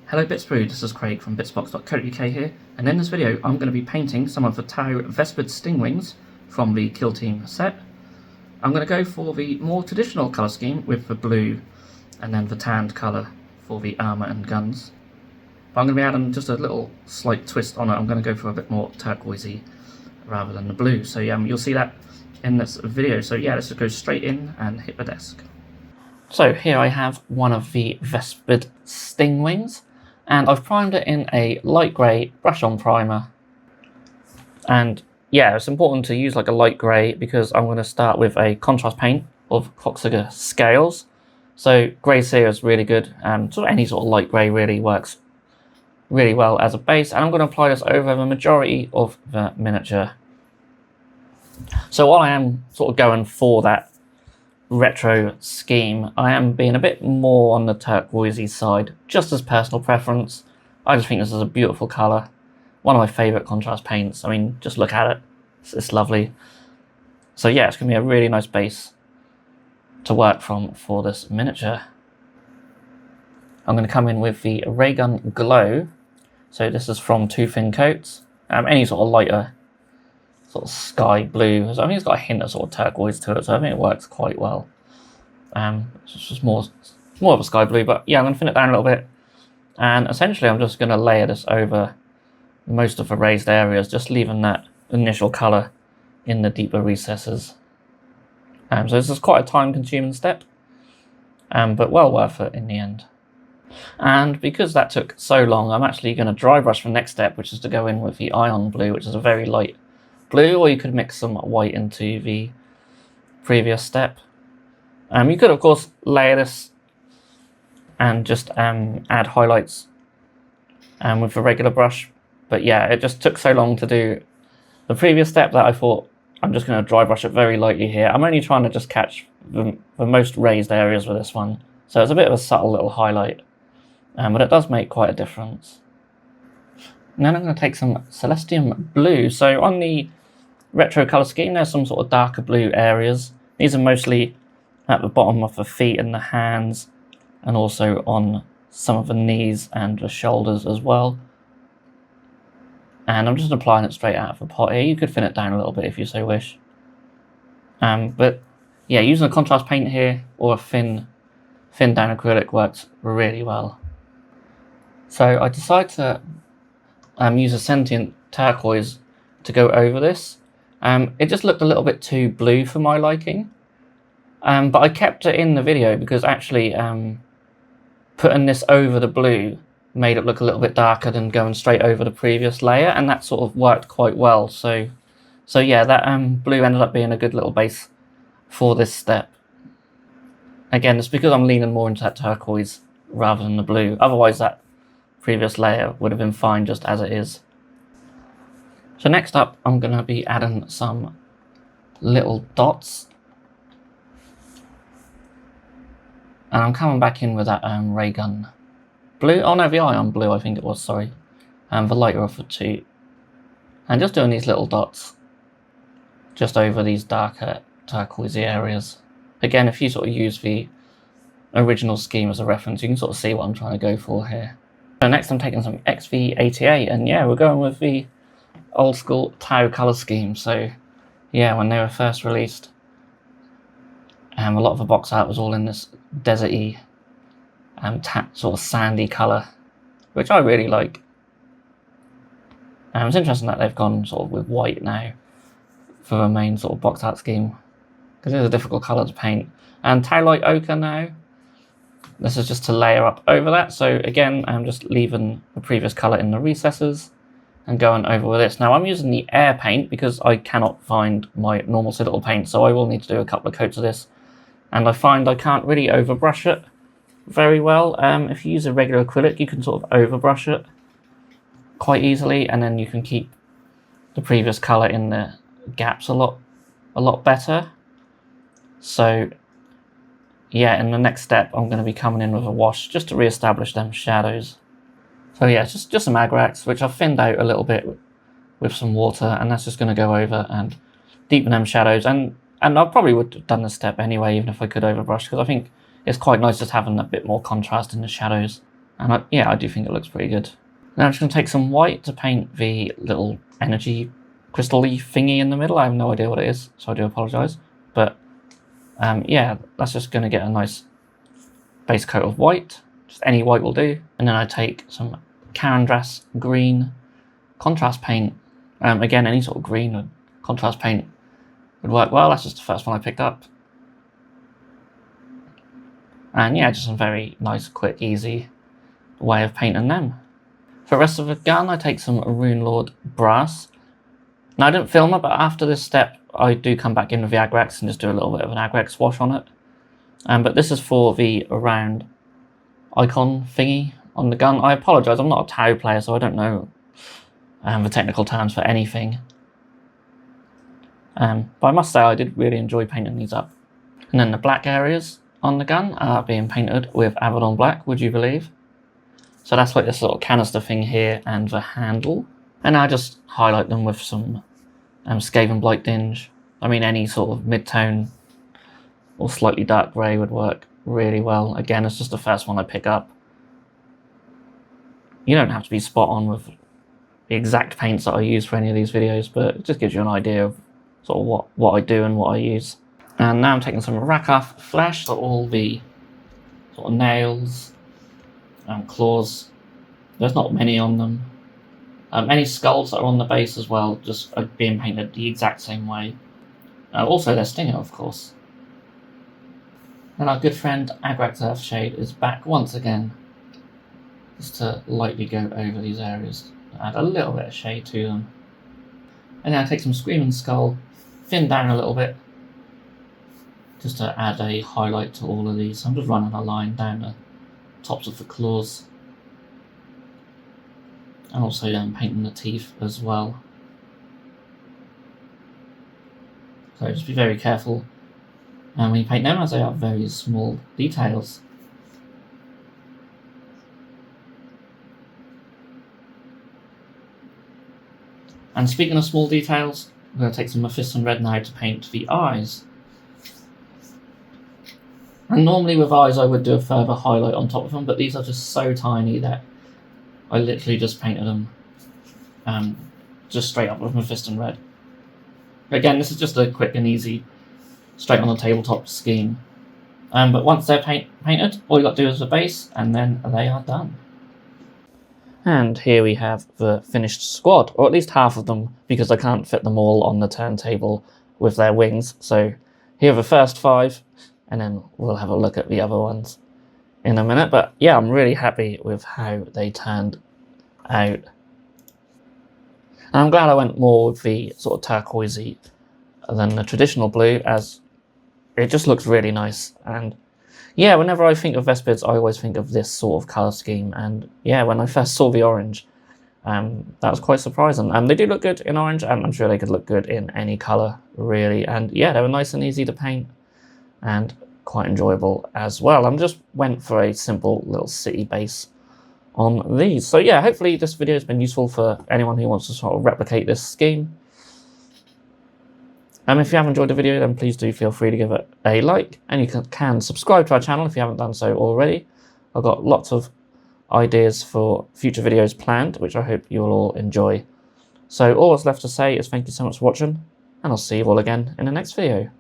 Hello Bitsbrew, this is Craig from bitsbox.co.uk here, and in this video I'm going to be painting some of the Tau Vespids Stingwings from the Kill Team set. I'm going to go for the more traditional colour scheme with the blue and then the tanned colour for the armour and guns. But I'm going to be adding just a little slight twist on it. I'm going to go for a bit more turquoisey rather than the blue, so you'll see that in this video. So yeah, let's just go straight in and hit the desk. So here I have one of the Vespid Stingwings, and I've primed it in a light grey brush-on primer. And yeah, it's important to use like a light grey because I'm going to start with a contrast paint of Coxiger Scales. So grey here is really good, and sort of any sort of light grey really works really well as a base. And I'm going to apply this over the majority of the miniature. So while I am sort of going for that retro scheme, I am being a bit more on the turquoisey side, just as personal preference. I just think this is a beautiful colour, one of my favourite contrast paints. I mean, just look at it, it's lovely. So yeah, it's going to be a really nice base to work from for this miniature. I'm going to come in with the Ray Gun Glow. So this is from Two Thin Coats, any sort of lighter sort of sky blue. So I think it's got a hint of sort of turquoise to it, so I think it works quite well. It's just more of a sky blue, but yeah, I'm going to thin it down a little bit, and essentially I'm just going to layer this over most of the raised areas, just leaving that initial colour in the deeper recesses. So this is quite a time-consuming step, but well worth it in the end. And because that took so long, I'm actually going to dry brush the next step, which is to go in with the Ion Blue, which is a very light blue, or you could mix some white into the previous step. You could of course layer this and just add highlights with the regular brush, but yeah, it just took so long to do the previous step that I thought I'm just going to dry brush it very lightly here. I'm only trying to just catch the most raised areas with this one, so it's a bit of a subtle little highlight, but it does make quite a difference. And then I'm going to take some Celestium Blue. So on the retro colour scheme, there's some sort of darker blue areas. These are mostly at the bottom of the feet and the hands, and also on some of the knees and the shoulders as well. And I'm just applying it straight out of the pot here. You could thin it down a little bit if you so wish. But yeah, using a contrast paint here or a thin down acrylic works really well. So I decided to use a sentient turquoise to go over this. It just looked a little bit too blue for my liking, but I kept it in the video because actually putting this over the blue made it look a little bit darker than going straight over the previous layer, and that sort of worked quite well. So yeah, that blue ended up being a good little base for this step. Again, it's because I'm leaning more into that turquoise rather than the blue. Otherwise that previous layer would have been fine just as it is. So next up, I'm going to be adding some little dots, and I'm coming back in with that Ray Gun Blue. Oh no, the Ion Blue I think it was, sorry, and the lighter of the two, and just doing these little dots just over these darker turquoisey areas. Again, if you sort of use the original scheme as a reference, you can sort of see what I'm trying to go for here. So next I'm taking some XV88, and yeah, we're going with the old school Tau colour scheme. So yeah, when they were first released, a lot of the box art was all in this deserty sort of sandy colour, which I really like. It's interesting that they've gone sort of with white now for the main sort of box art scheme, because it's a difficult colour to paint. And Tau Light Ochre now, this is just to layer up over that. So again, I'm just leaving the previous colour in the recesses and going over with this. Now I'm using the air paint because I cannot find my normal Citadel paint, so I will need to do a couple of coats of this. And I find I can't really overbrush it very well. If you use a regular acrylic, you can sort of overbrush it quite easily, and then you can keep the previous colour in the gaps a lot better. So yeah, in the next step I'm going to be coming in with a wash just to re-establish them shadows. So yeah, just some Agrax, which I've thinned out a little bit with some water, and that's just going to go over and deepen them shadows. And I probably would have done this step anyway, even if I could overbrush, because I think it's quite nice just having a bit more contrast in the shadows. And yeah, I do think it looks pretty good. Now I'm just going to take some white to paint the little energy crystal-y thingy in the middle. I have no idea what it is, so I do apologise. But yeah, that's just going to get a nice base coat of white. Just any white will do. And then I take some Carandrass green contrast paint. Again, any sort of green or contrast paint would work well. That's just the first one I picked up. And yeah, just a very nice, quick, easy way of painting them. For the rest of the gun, I take some Runelord brass. Now, I didn't film it, but after this step, I do come back in with the Agrax and just do a little bit of an Agrax wash on it. But this is for the round icon thingy on the gun. I apologise, I'm not a Tau player, so I don't know the technical terms for anything. But I must say, I did really enjoy painting these up. And then the black areas on the gun are being painted with Abaddon Black, would you believe? So that's like this little canister thing here and the handle. And I just highlight them with some Skaven Blight Dinge. I mean, any sort of mid-tone or slightly dark grey would work really well. Again, it's just the first one I pick up. You don't have to be spot on with the exact paints that I use for any of these videos, but it just gives you an idea of sort of what I do and what I use. And now I'm taking some Rakarth flesh, so all the sort of nails and claws. There's not many on them. Any skulls that are on the base as well just are being painted the exact same way. Also their stinger, of course. And our good friend Agrax Earthshade is back once again, just to lightly go over these areas, add a little bit of shade to them. And then I take some Screaming Skull, thin down a little bit, just to add a highlight to all of these. I'm just running a line down the tops of the claws. And also then painting the teeth as well. So just be very careful when you paint them, as they are very small details. And speaking of small details, I'm going to take some Mephiston Red now to paint the eyes. And normally with eyes I would do a further highlight on top of them, but these are just so tiny that I literally just painted them just straight up with Mephiston Red. Again, this is just a quick and easy, straight on the tabletop scheme. But once they're painted, all you got to do is the base, and then they are done. And here we have the finished squad, or at least half of them, because I can't fit them all on the turntable with their wings. So here are the first 5, and then we'll have a look at the other ones in a minute. But yeah, I'm really happy with how they turned out. And I'm glad I went more with the sort of turquoisey than the traditional blue, as it just looks really nice. And yeah, whenever I think of Vespids, I always think of this sort of colour scheme. And yeah, when I first saw the orange, that was quite surprising. They do look good in orange, and I'm sure they could look good in any colour, really. And yeah, they were nice and easy to paint, and quite enjoyable as well. I just went for a simple little city base on these. So yeah, hopefully this video has been useful for anyone who wants to sort of replicate this scheme. If you have enjoyed the video, then please do feel free to give it a like, and you can subscribe to our channel if you haven't done so already. I've got lots of ideas for future videos planned, which I hope you will all enjoy. So all that's left to say is thank you so much for watching, and I'll see you all again in the next video.